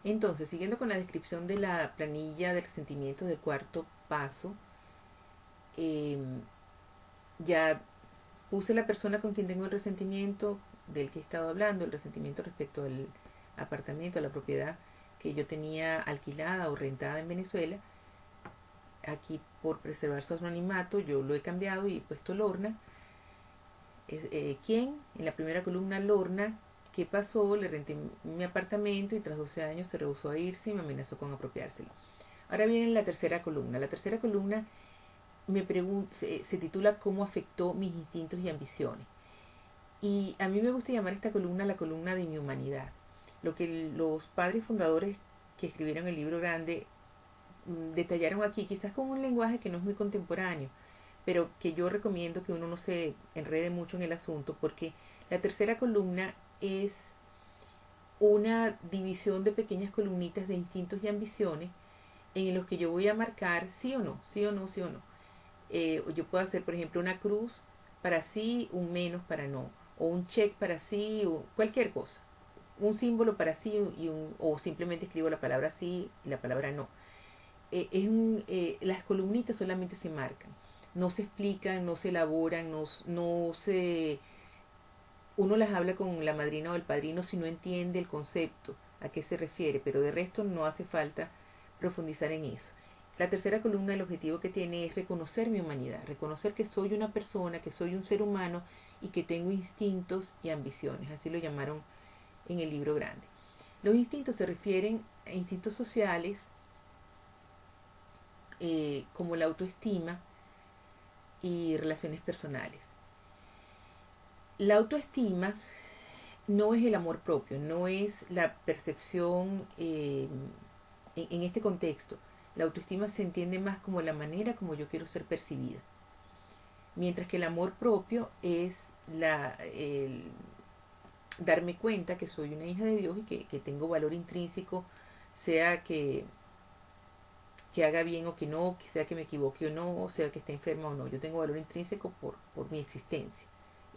Entonces, siguiendo con la descripción de la planilla de resentimientos del cuarto paso, em, ya puse la persona con quien tengo el resentimiento del que he estado hablando, el resentimiento respecto al apartamento, a la propiedad que yo tenía alquilada o rentada en Venezuela. Aquí, por preservar su anonimato, yo lo he cambiado y he puesto Lorna. ¿Quién? En la primera columna, Lorna. ¿Qué pasó? Le renté mi apartamento y tras 12 años se rehusó a irse y me amenazó con apropiárselo. Ahora viene la tercera columna. La tercera columna se titula ¿Cómo afectó mis instintos y ambiciones? Y a mí me gusta llamar esta columna la columna de mi humanidad. Lo que los padres fundadores que escribieron el libro grande detallaron aquí, quizás con un lenguaje que no es muy contemporáneo, pero que yo recomiendo que uno no se enrede mucho en el asunto, porque la tercera columna es una división de pequeñas columnitas de instintos y ambiciones en los que yo voy a marcar sí o no, sí o no, sí o no. Yo puedo hacer, por ejemplo, una cruz para sí, un menos para no, o un check para sí, o cualquier cosa. Un símbolo para sí o simplemente escribo la palabra sí y la palabra no. Las columnitas solamente se marcan, no se explican, no se elaboran, no se... Uno las habla con la madrina o el padrino si no entiende el concepto, a qué se refiere, pero de resto no hace falta profundizar en eso. La tercera columna, el objetivo que tiene es reconocer mi humanidad, reconocer que soy una persona, que soy un ser humano y que tengo instintos y ambiciones, así lo llamaron en el libro grande. Los instintos se refieren a instintos sociales, como la autoestima y relaciones personales. La autoestima no es el amor propio, no es la percepción en este contexto. La autoestima se entiende más como la manera como yo quiero ser percibida. Mientras que el amor propio es darme cuenta que soy una hija de Dios y que tengo valor intrínseco, sea que haga bien o que no, que sea que me equivoque o no, sea que esté enferma o no. Yo tengo valor intrínseco por mi existencia.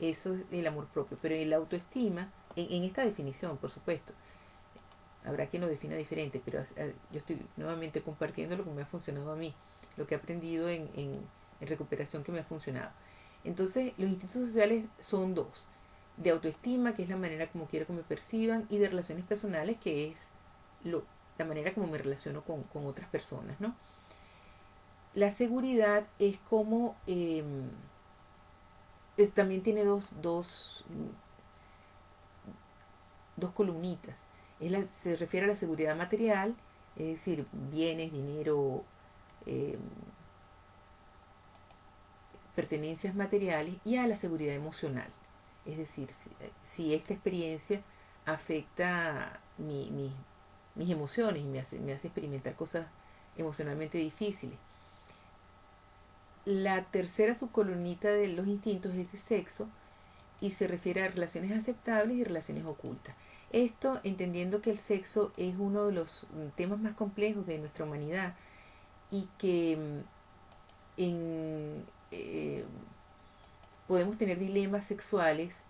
Eso es el amor propio. Pero en la autoestima, en esta definición, por supuesto, habrá quien lo defina diferente, pero yo estoy nuevamente compartiendo lo que me ha funcionado a mí, lo que he aprendido en recuperación que me ha funcionado. Entonces, los instintos sociales son dos: de autoestima, que es la manera como quiero que me perciban, y de relaciones personales, que es lo, la manera como me relaciono con otras personas, ¿no? La seguridad es como también tiene dos columnitas. Se refiere a la seguridad material, es decir, bienes, dinero, eh, pertenencias materiales, y a la seguridad emocional. Es decir, si esta experiencia afecta mis emociones y me hace experimentar cosas emocionalmente difíciles. La tercera subcolumnita de los instintos es de sexo y se refiere a relaciones aceptables y relaciones ocultas. Esto entendiendo que el sexo es uno de los temas más complejos de nuestra humanidad y que en, podemos tener dilemas sexuales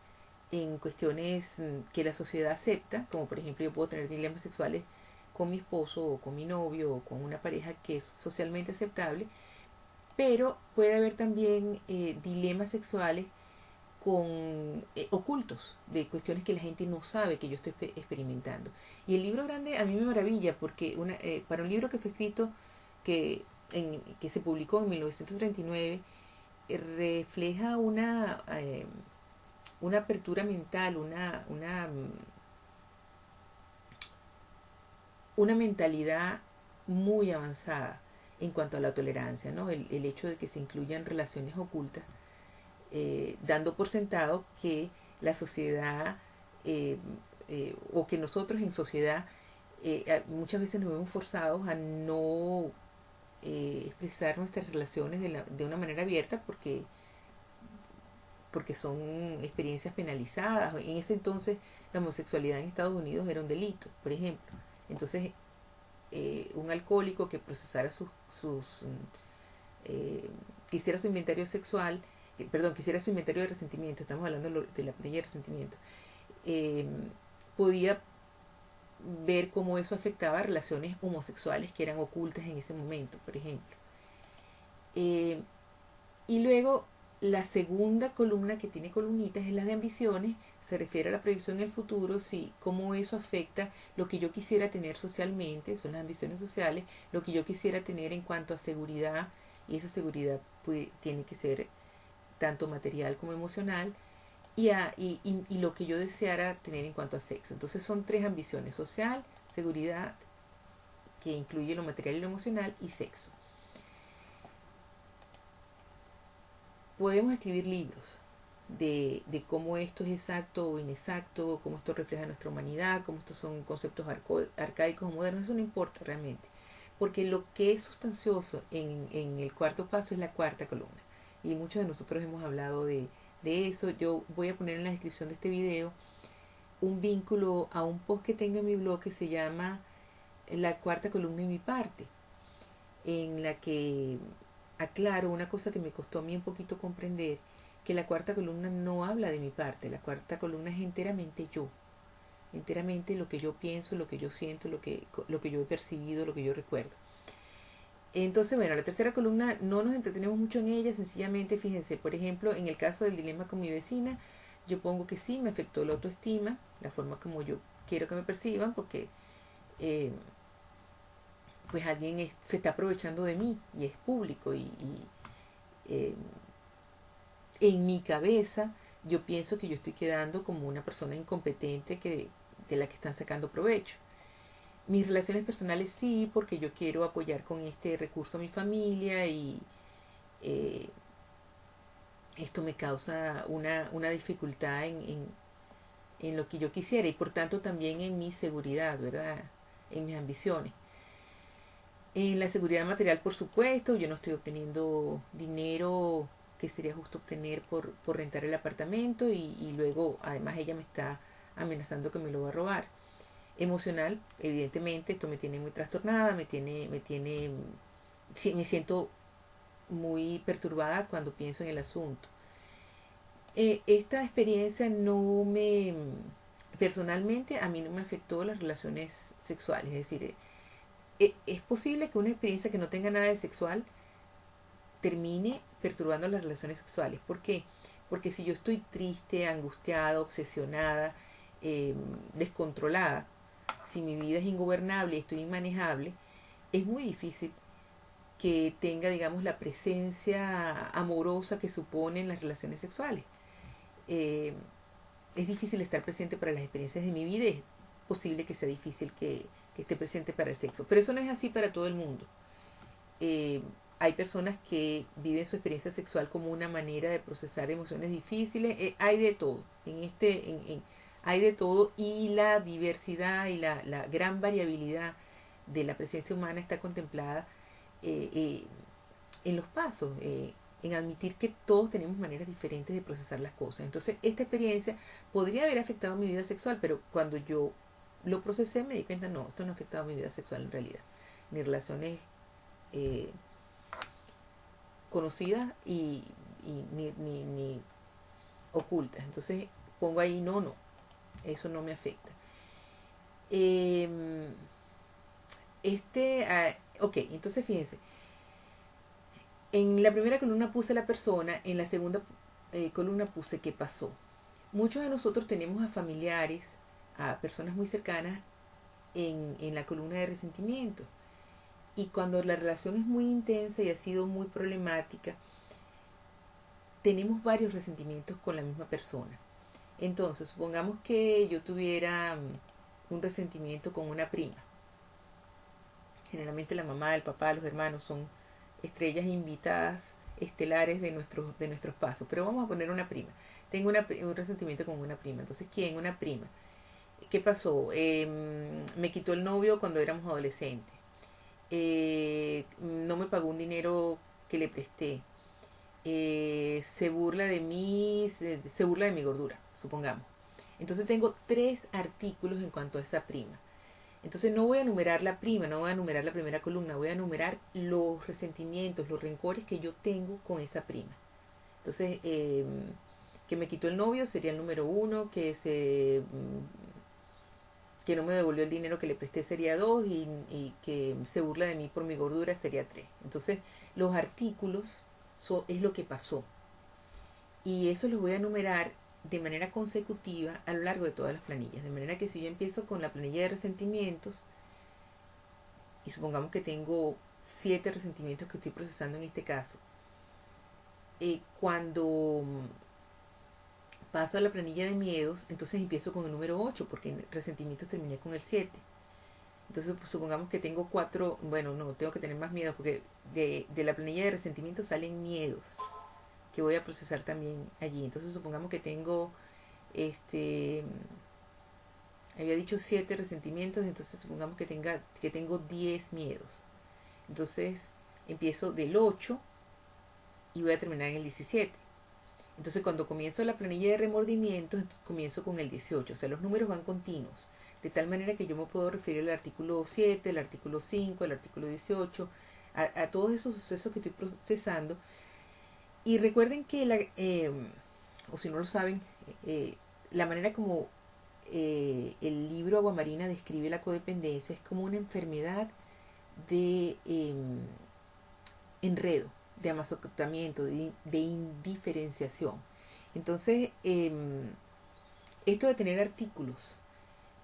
en cuestiones que la sociedad acepta, como por ejemplo yo puedo tener dilemas sexuales con mi esposo o con mi novio o con una pareja que es socialmente aceptable, pero puede haber también dilemas sexuales ocultos, de cuestiones que la gente no sabe que yo estoy experimentando. Y el libro grande a mí me maravilla porque para un libro que fue escrito, que se publicó en 1939, refleja una apertura mental, una mentalidad muy avanzada en cuanto a la tolerancia, ¿no? El hecho de que se incluyan relaciones ocultas, dando por sentado que la sociedad o que nosotros en sociedad muchas veces nos vemos forzados a no expresar nuestras relaciones de una manera abierta porque son experiencias penalizadas. En ese entonces la homosexualidad en Estados Unidos era un delito, por ejemplo. Entonces, un alcohólico que procesara eh, quisiera su inventario sexual, perdón, quisiera su inventario de resentimiento, estamos hablando de la planilla de resentimiento, eh, podía ver cómo eso afectaba a relaciones homosexuales que eran ocultas en ese momento, por ejemplo. Eh, y luego la segunda columna, que tiene columnitas, es la de ambiciones. Se refiere a la proyección en el futuro, sí, cómo eso afecta lo que yo quisiera tener socialmente, son las ambiciones sociales, lo que yo quisiera tener en cuanto a seguridad, y esa seguridad tiene que ser tanto material como emocional, y lo que yo deseara tener en cuanto a sexo. Entonces son tres ambiciones: social, seguridad, que incluye lo material y lo emocional, y sexo. Podemos escribir libros de cómo esto es exacto o inexacto, cómo esto refleja nuestra humanidad, cómo estos son conceptos arcaicos o modernos. Eso no importa realmente, porque lo que es sustancioso en el cuarto paso es la cuarta columna, y muchos de nosotros hemos hablado de eso. Yo voy a poner en la descripción de este video un vínculo a un post que tengo en mi blog que se llama La cuarta columna en mi parte, en la que aclaro una cosa que me costó a mí un poquito comprender: que la cuarta columna no habla de mi parte. La cuarta columna es enteramente yo, enteramente lo que yo pienso, lo que yo siento, lo que yo he percibido, lo que yo recuerdo. Entonces, bueno, la tercera columna no nos entretenemos mucho en ella. Sencillamente, fíjense, por ejemplo, en el caso del dilema con mi vecina, yo pongo que sí, me afectó la autoestima, la forma como yo quiero que me perciban, porque eh, pues alguien se está aprovechando de mí y es público, eh, en mi cabeza yo pienso que yo estoy quedando como una persona incompetente de la que están sacando provecho. Mis relaciones personales sí, porque yo quiero apoyar con este recurso a mi familia, y eh, esto me causa una dificultad en lo que yo quisiera, y por tanto también en mi seguridad, ¿verdad? En mis ambiciones. En la seguridad material, por supuesto, yo no estoy obteniendo dinero que sería justo obtener por rentar el apartamento, y luego además ella me está amenazando que me lo va a robar. Emocional, evidentemente, esto me tiene muy trastornada, sí, me siento muy perturbada cuando pienso en el asunto. Esta experiencia personalmente a mí no me afectó las relaciones sexuales, es decir, es posible que una experiencia que no tenga nada de sexual termine perturbando las relaciones sexuales. ¿Por qué? Porque si yo estoy triste, angustiada, obsesionada, descontrolada, si mi vida es ingobernable y estoy inmanejable, es muy difícil que tenga, digamos, la presencia amorosa que suponen las relaciones sexuales. Eh, es difícil estar presente para las experiencias de mi vida, es posible que sea difícil que esté presente para el sexo, pero eso no es así para todo el mundo. eh, Hay personas que viven su experiencia sexual como una manera de procesar emociones difíciles. Hay de todo hay de todo, y la diversidad y la gran variabilidad de la presencia humana está contemplada eh, eh, en los pasos, en admitir que todos tenemos maneras diferentes de procesar las cosas. Entonces, esta experiencia podría haber afectado mi vida sexual, pero cuando yo lo procesé me di cuenta: no, esto no ha afectado mi vida sexual en realidad. Mis relaciones eh, conocidas y ni ocultas. Entonces pongo ahí: no, no, eso no me afecta. Eh, ok, entonces fíjense, en la primera columna puse la persona, en la segunda columna puse qué pasó. Muchos de nosotros tenemos a familiares, a personas muy cercanas en la columna de resentimiento. Y cuando la relación es muy intensa y ha sido muy problemática, tenemos varios resentimientos con la misma persona. Entonces, supongamos que yo tuviera un resentimiento con una prima. Generalmente la mamá, el papá, los hermanos son estrellas invitadas estelares de nuestros pasos. Pero vamos a poner una prima. Tengo un resentimiento con una prima. Entonces, ¿quién? Una prima. ¿Qué pasó? Me quitó el novio cuando éramos adolescentes. No me pagó un dinero que le presté. Se burla de mí, se burla de mi gordura, supongamos. Entonces tengo tres artículos en cuanto a esa prima. Entonces no voy a enumerar la prima, no voy a enumerar la primera columna, voy a enumerar los resentimientos, los rencores que yo tengo con esa prima. Entonces, que me quitó el novio sería el número uno, que se que no me devolvió el dinero que le presté sería 2 y que se burla de mí por mi gordura sería 3. Entonces, los artículos es lo que pasó. Y eso los voy a enumerar de manera consecutiva a lo largo de todas las planillas. De manera que si yo empiezo con la planilla de resentimientos, y supongamos que tengo 7 resentimientos que estoy procesando en este caso, cuando paso a la planilla de miedos, entonces empiezo con el número 8 porque en resentimientos terminé con el 7. Entonces, pues, supongamos que tengo 4, bueno, no, tengo que tener más miedos porque de la planilla de resentimientos salen miedos que voy a procesar también allí. Entonces, supongamos que tengo, este, había dicho 7 resentimientos, entonces supongamos que tengo 10 miedos. Entonces, empiezo del 8 y voy a terminar en el 17. Entonces, cuando comienzo la planilla de remordimientos, comienzo con el 18. O sea, los números van continuos. De tal manera que yo me puedo referir al artículo 7, al artículo 5, al artículo 18, a todos esos sucesos que estoy procesando. Y recuerden que, o si no lo saben, la manera como el libro Aguamarina describe la codependencia es como una enfermedad de enredo, de amazotamiento, de indiferenciación. Entonces, esto de tener artículos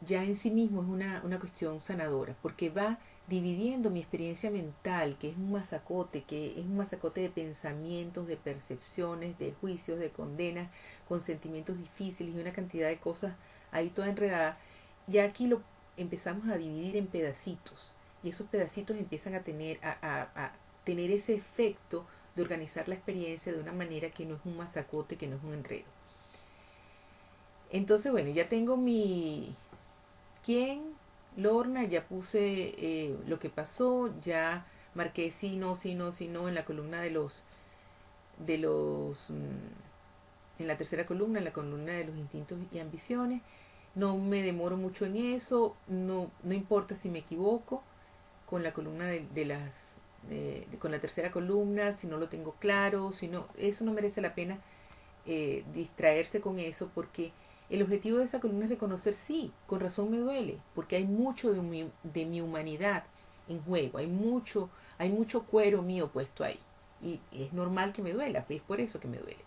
ya en sí mismo es una cuestión sanadora, porque va dividiendo mi experiencia mental, que es un masacote de pensamientos, de percepciones, de juicios, de condenas, con sentimientos difíciles y una cantidad de cosas ahí toda enredada. Ya aquí lo empezamos a dividir en pedacitos, y esos pedacitos empiezan a tener ese efecto de organizar la experiencia de una manera que no es un masacote, que no es un enredo. Entonces, bueno, ya tengo mi quién, Lorna, ya puse lo que pasó, ya marqué sí, no, sí, no, sí, no en la columna en la tercera columna, en la columna de los instintos y ambiciones. No me demoro mucho en eso, no importa si me equivoco con la columna con la tercera columna, si no lo tengo claro, si no, eso no merece la pena distraerse con eso porque el objetivo de esa columna es reconocer, sí, con razón me duele, porque hay mucho de mi humanidad en juego, hay mucho cuero mío puesto ahí. Y es normal que me duela, es por eso que me duele.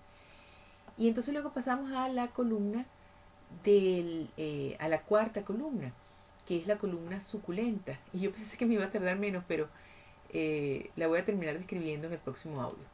Y entonces luego pasamos a la columna a la cuarta columna, que es la columna suculenta. Y yo pensé que me iba a tardar menos, pero la voy a terminar describiendo en el próximo audio.